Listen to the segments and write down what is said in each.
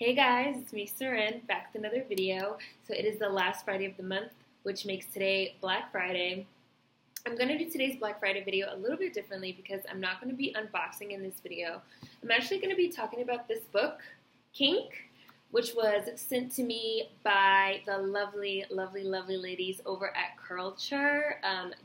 Hey guys, it's me, Seren, back with another video. So it is the last Friday of the month, which makes today Black Friday. I'm going to do today's Black Friday video a little bit differently because I'm not going to be unboxing in this video. I'm actually going to be talking about this book, Kink, which was sent to me by the lovely, lovely, lovely ladies over at Culture,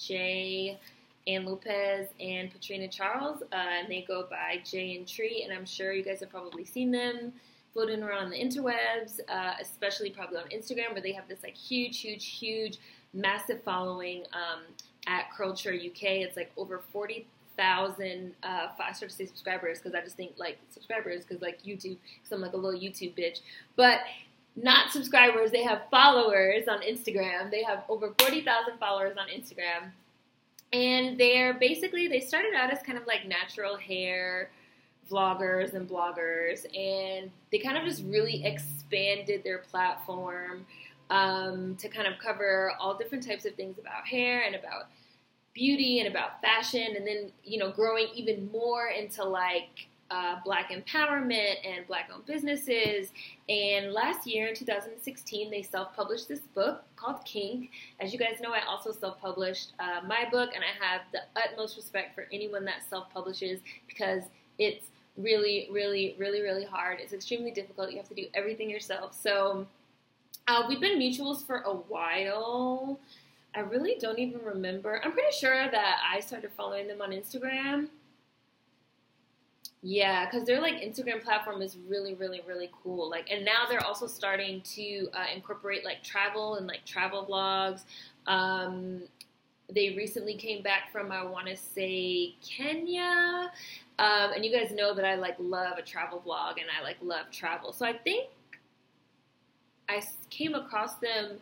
Jay and Lopez and Patrina Charles, and they go by Jay and Tree, and I'm sure you guys have probably seen them floating around on the interwebs, especially probably on Instagram, where they have this like huge, massive following at Culture UK. It's like over 40,000. I started to say subscribers because I just think like subscribers because like YouTube, because I'm like a little YouTube bitch, but not subscribers. They have followers on Instagram. They have over 40,000 followers on Instagram, and they started out as kind of like natural hair vloggers and bloggers, and they kind of just really expanded their platform to kind of cover all different types of things about hair and about beauty and about fashion, and then, you know, growing even more into like Black empowerment and Black-owned businesses. And last year in 2016, they self-published this book called Kink. As you guys know, I also self-published my book, and I have the utmost respect for anyone that self-publishes because it's really hard. It's extremely difficult. You have to do everything yourself. So we've been mutuals for a while. I really don't even remember. I'm pretty sure that I started following them on Instagram. Yeah, because their like Instagram platform is really cool. Like, and now they're also starting to incorporate like travel and like travel vlogs. They recently came back from, I want to say, Kenya. And you guys know that I like love a travel vlog and I like love travel. So I think I came across them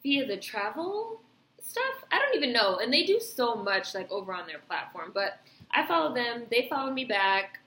via the travel stuff. I don't even know. And they do so much like over on their platform. But I follow them. They follow me back.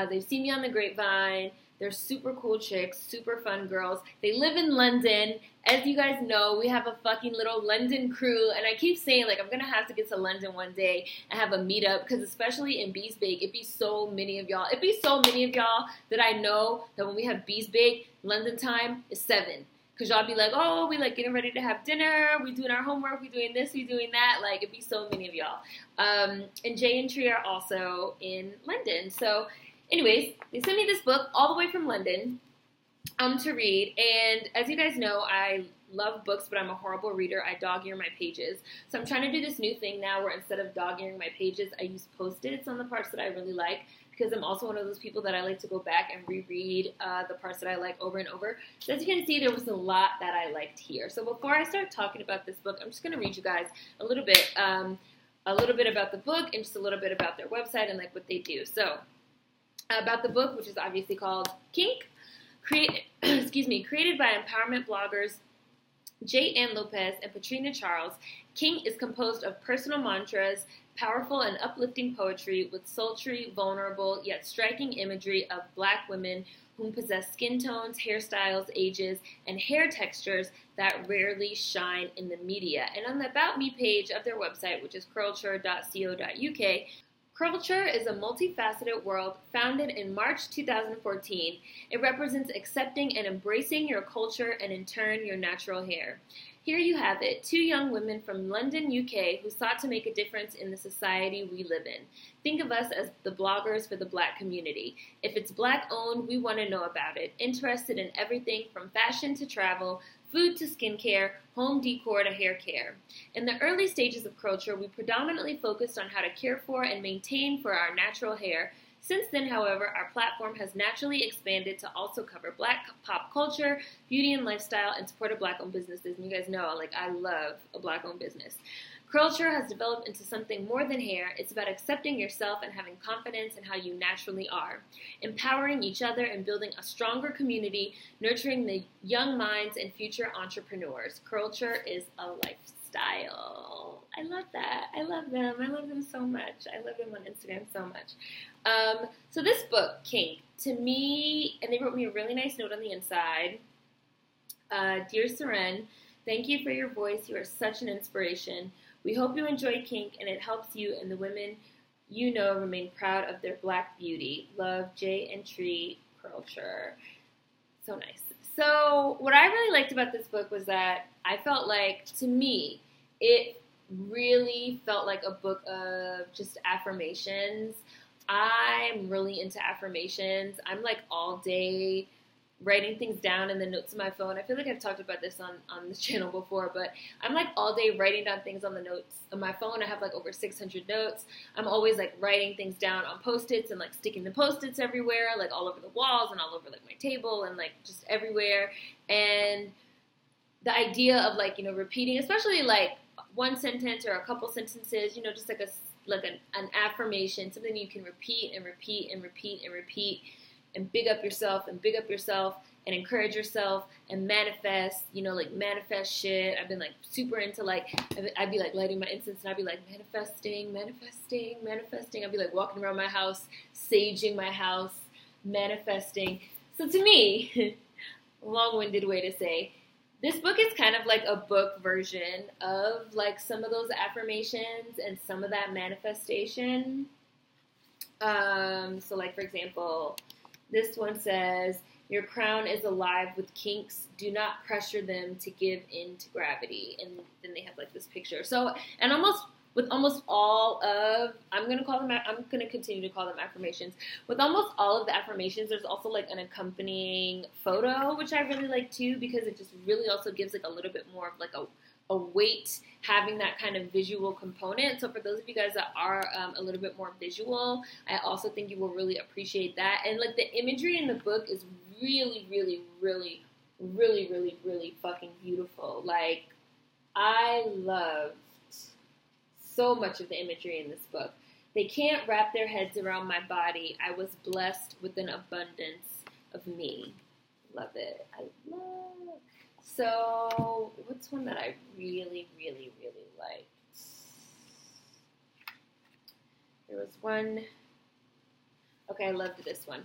They've seen me on the grapevine. They're super cool chicks, super fun girls. They live in London. As you guys know, we have a fucking little London crew, and I keep saying, like, I'm going to have to get to London one day and have a meetup, because especially in Bees Big, it'd be so many of y'all. It'd be so many of y'all that I know that when we have Bees Big, London time is 7. Because y'all be like, oh, we like getting ready to have dinner, we doing our homework, we doing this, we doing that. Like, it'd be so many of y'all. And Jay and Tree are also in London. So anyways, they sent me this book all the way from London to read, and as you guys know, I love books, but I'm a horrible reader. I dog-ear my pages. So I'm trying to do this new thing now where instead of dog-earing my pages, I use Post-its on the parts that I really like, because I'm also one of those people that I like to go back and reread the parts that I like over and over. So as you can see, there was a lot that I liked here. So before I start talking about this book, I'm just going to read you guys a little bit about the book and just a little bit about their website and like what they do. So about the book, which is obviously called Kink, created by empowerment bloggers Jay and Lopez and Patrina Charles. Kink is composed of personal mantras, powerful and uplifting poetry with sultry, vulnerable, yet striking imagery of Black women whom possess skin tones, hairstyles, ages, and hair textures that rarely shine in the media. And on the About Me page of their website, which is curlture.co.uk, Culture is a multifaceted world founded in March 2014. It represents accepting and embracing your culture and, in turn, your natural hair. Here you have it, 2 young women from London, UK, who sought to make a difference in the society we live in. Think of us as the bloggers for the Black community. If it's Black-owned, we want to know about it. Interested in everything from fashion to travel, food to skincare, home decor to hair care. In the early stages of Culture, we predominantly focused on how to care for and maintain for our natural hair. Since then, however, our platform has naturally expanded to also cover Black pop culture, beauty and lifestyle, and support of Black-owned businesses. And you guys know, like, I love a Black-owned business. Culture has developed into something more than hair. It's about accepting yourself and having confidence in how you naturally are, empowering each other and building a stronger community, nurturing the young minds and future entrepreneurs. Culture is a lifestyle. I love that. I love them. I love them so much. I love them on Instagram so much. So this book, Kink, to me, and they wrote me a really nice note on the inside. Dear Seren, thank you for your voice. You are such an inspiration. We hope you enjoy Kink and it helps you and the women you know remain proud of their Black beauty. Love, Jay and Tree Culture. So nice. So what I really liked about this book was that I felt like, to me, it really felt like a book of just affirmations. I'm really into affirmations. I'm like all day writing things down in the notes of my phone. I feel like I've talked about this on this channel before, but I'm like all day writing down things on the notes of my phone. I have like over 600 notes. I'm always like writing things down on Post-its and like sticking the Post-its everywhere, like all over the walls and all over like my table and like just everywhere. And the idea of like, repeating, especially like one sentence or a couple sentences, just like an affirmation, something you can repeat and repeat and repeat and repeat, and big up yourself and big up yourself and encourage yourself and manifest, like manifest shit. I've been like super into like, I'd be like lighting my incense and I'd be like manifesting, manifesting, manifesting. I'd be like walking around my house, saging my house, manifesting. So to me, long-winded way to say, this book is kind of like a book version of like some of those affirmations and some of that manifestation. So like, for example, this one says, your crown is alive with kinks. Do not pressure them to give in to gravity. And then they have like this picture. So, and with almost all of, I'm going to continue to call them affirmations. With almost all of the affirmations, there's also like an accompanying photo, which I really like too, because it just really also gives like a little bit more of like a weight, having that kind of visual component. So for those of you guys that are a little bit more visual, I also think you will really appreciate that. And like the imagery in the book is really, really, really, really, really, really fucking beautiful. Like, I loved so much of the imagery in this book. They can't wrap their heads around my body. I was blessed with an abundance of me. Love it. I love it. So, what's one that I really, really, really liked? There was one. Okay, I loved this one.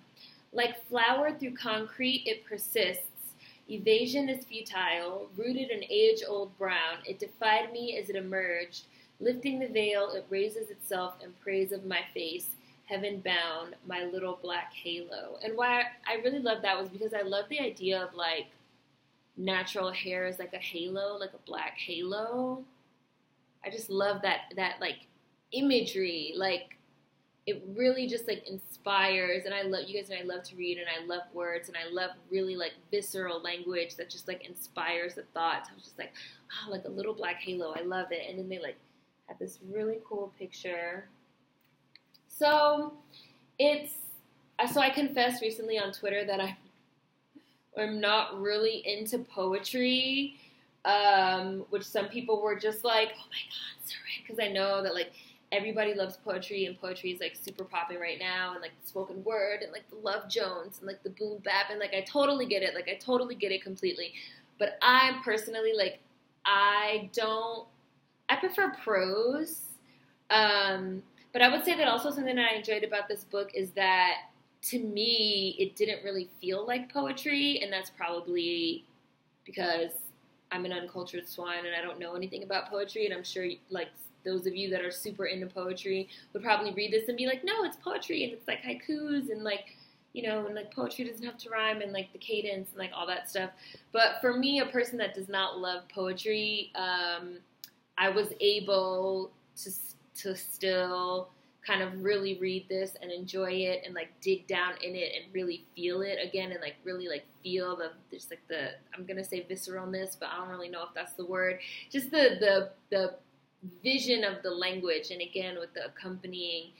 Like flour through concrete, it persists. Evasion is futile, rooted in age-old brown. It defied me as it emerged. Lifting the veil, it raises itself in praise of my face. Heaven bound, my little black halo. And why I really love that was because I love the idea of like natural hair is like a halo, like a black halo. I just love that like imagery. Like it really just like inspires, and I love, you guys know I love to read and I love words and I love really like visceral language that just like inspires the thoughts. I was just like, oh, like a little black halo. I love it. And then they like had this really cool picture. So I confessed recently on Twitter that I'm not really into poetry, which some people were just like, oh my God, Sarin, because I know that like everybody loves poetry and poetry is like super popping right now, and like the spoken word and like the Love Jones and like the boom bap, and like I totally get it, completely. But I personally like I prefer prose. But I would say that also something that I enjoyed about this book is that to me, it didn't really feel like poetry, and that's probably because I'm an uncultured swine and I don't know anything about poetry, and I'm sure like those of you that are super into poetry would probably read this and be like, no, it's poetry, and it's like haikus, and like, and like poetry doesn't have to rhyme, and like the cadence and like all that stuff. But for me, a person that does not love poetry, I was able to still kind of really read this and enjoy it and like dig down in it and really feel it again, and like really like feel there's like I'm gonna say visceralness, but I don't really know if that's the word, just the vision of the language, and again with the accompanying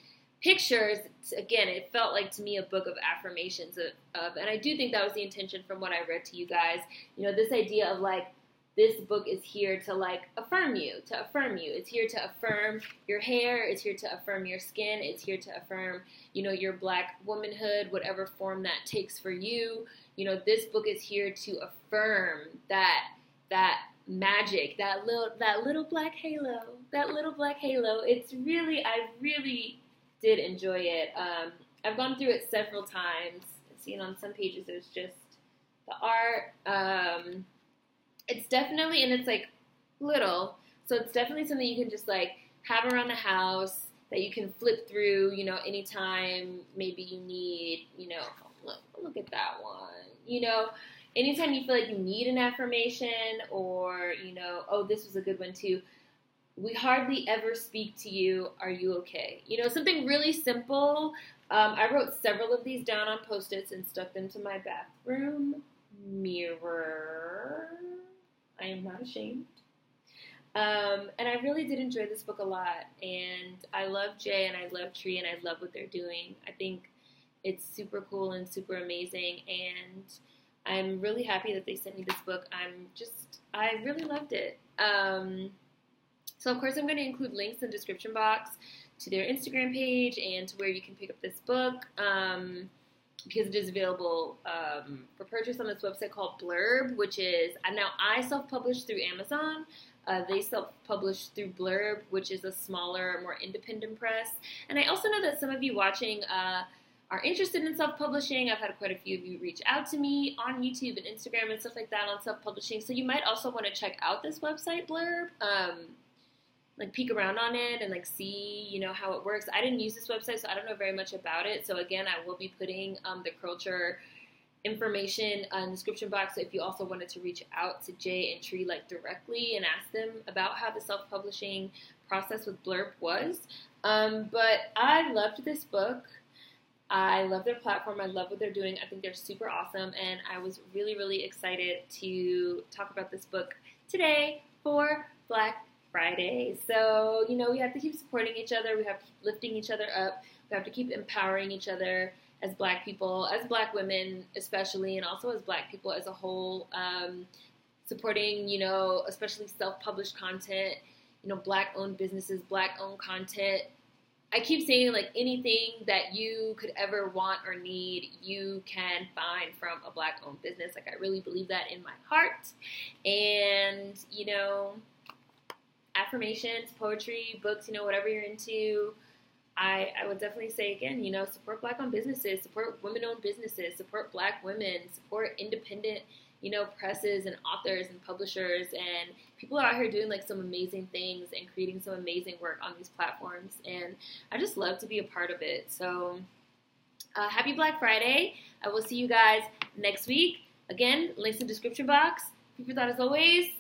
pictures. Again, it felt like to me a book of affirmations of, and I do think that was the intention from what I read to you guys. This idea of like, this book is here to like affirm you. It's here to affirm your hair. It's here to affirm your skin. It's here to affirm, your black womanhood, whatever form that takes for you. This book is here to affirm that magic, that little black halo. It's really, I really did enjoy it. I've gone through it several times. On some pages there's just the art. It's definitely, and it's like little, so it's definitely something you can just like have around the house that you can flip through, anytime maybe you need, look at that one, anytime you feel like you need an affirmation or, oh, this was a good one too, we hardly ever speak to you, are you okay? Something really simple. I wrote several of these down on Post-its and stuck them to my bathroom mirror. I am not ashamed. And I really did enjoy this book a lot. And I love Jay and I love Tree and I love what they're doing. I think it's super cool and super amazing. And I'm really happy that they sent me this book. I really loved it. So, of course, I'm going to include links in the description box to their Instagram page and to where you can pick up this book because it is available for purchase on this website called Blurb, which is, now I self-publish through Amazon. They self-publish through Blurb, which is a smaller, more independent press. And I also know that some of you watching are interested in self-publishing. I've had quite a few of you reach out to me on YouTube and Instagram and stuff like that on self-publishing. So you might also want to check out this website, Blurb. Peek around on it and see, how it works. I didn't use this website, so I don't know very much about it. So again, I will be putting the culture information in the description box. So if you also wanted to reach out to Jay and Tree directly and ask them about how the self-publishing process with Blurb was. But I loved this book. I love their platform. I love what they're doing. I think they're super awesome. And I was really, really excited to talk about this book today for Black Friday. So, we have to keep supporting each other. We have to keep lifting each other up. We have to keep empowering each other as Black people, as Black women especially, and also as Black people as a whole, supporting, especially self-published content, Black-owned businesses, Black-owned content. I keep saying, anything that you could ever want or need, you can find from a Black-owned business. I really believe that in my heart. And, affirmations, poetry, books, whatever you're into, I would definitely say again, support Black-owned businesses, support women-owned businesses, support Black women, support independent, presses and authors and publishers, and people are out here doing some amazing things and creating some amazing work on these platforms, and I just love to be a part of it. So happy Black Friday. I will see you guys next week. Again, links in the description box. Keep your thought as always.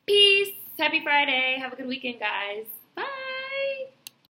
Peace. Happy Friday. Have a good weekend, guys.